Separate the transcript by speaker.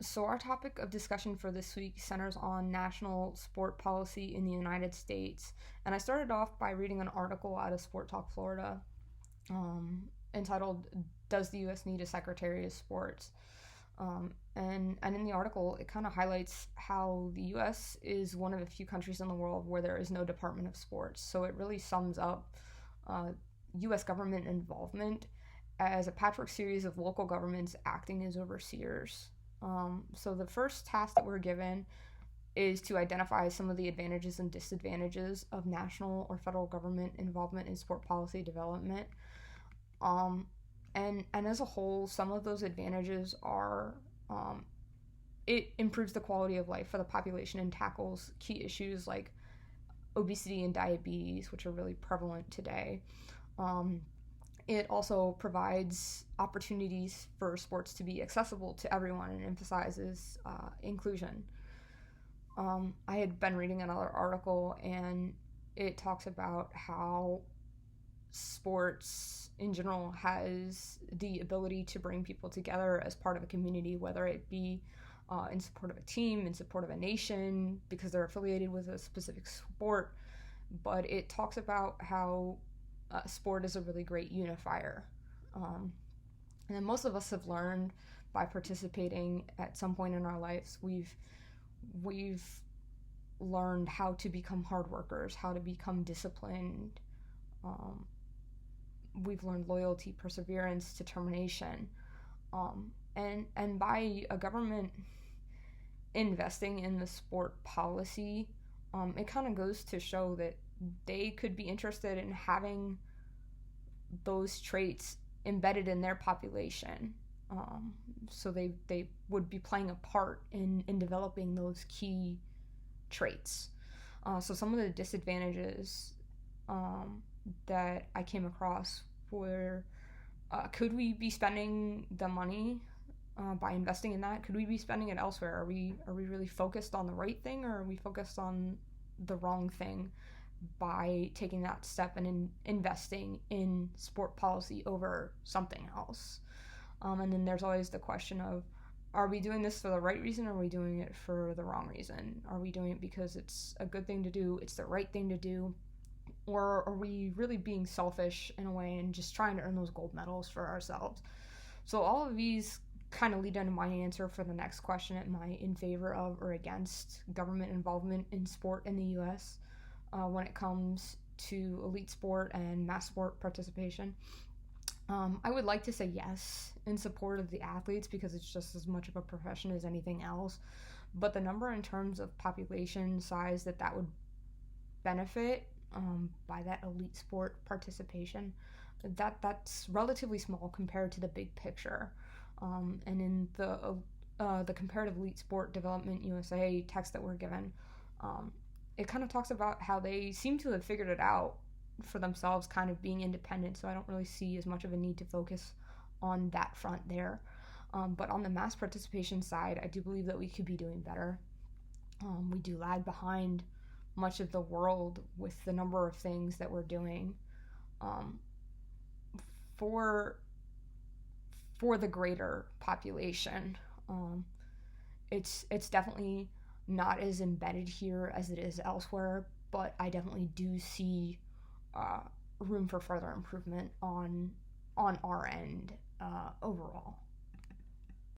Speaker 1: So, our topic of discussion for this week centers on national sport policy in the United States. And I started off by reading an article out of Sport Talk Florida entitled, Does the U.S. Need a Secretary of Sports? And in the article, it kind of highlights how the U.S. is one of a few countries in the world where there is no Department of Sports. So, it really sums up U.S. government involvement as a patchwork series of local governments acting as overseers. So the first task that we're given is to identify some of the advantages and disadvantages of national or federal government involvement in sport policy development. And as a whole, some of those advantages are it improves the quality of life for the population and tackles key issues like obesity and diabetes, which are really prevalent today. It also provides opportunities for sports to be accessible to everyone and emphasizes inclusion. I had been reading another article, and it talks about how sports in general has the ability to bring people together as part of a community, whether it be in support of a team, in support of a nation, because they're affiliated with a specific sport. But it talks about how sport is a really great unifier. And then most of us have learned by participating at some point in our lives. We've learned how to become hard workers, how to become disciplined. We've learned loyalty, perseverance, determination. And by a government investing in the sport policy, it kind of goes to show that they could be interested in having those traits embedded in their population. So they would be playing a part in developing those key traits. So some of the disadvantages that I came across were, could we be spending the money by investing in that? Could we be spending it elsewhere? Are we really focused on the right thing, or are we focused on the wrong thing by taking that step and investing in sport policy over something else? And then there's always the question of, are we doing this for the right reason, or are we doing it for the wrong reason? Are we doing it because it's a good thing to do, it's the right thing to do, or are we really being selfish in a way and just trying to earn those gold medals for ourselves? So all of these kind of lead into my answer for the next question. Am I in favor of or against government involvement in sport in the U.S. When it comes to elite sport and mass sport participation? I would like to say yes, in support of the athletes, because it's just as much of a profession as anything else. But the number in terms of population size that would benefit by that elite sport participation, that's relatively small compared to the big picture. And in the Comparative Elite Sport Development USA text that we're given, it kind of talks about how they seem to have figured it out for themselves, kind of being independent. So I don't really see as much of a need to focus on that front there. But on the mass participation side, I do believe that we could be doing better. We do lag behind much of the world with the number of things that we're doing for the greater population. It's definitely not as embedded here as it is elsewhere, but I definitely do see room for further improvement on our end overall.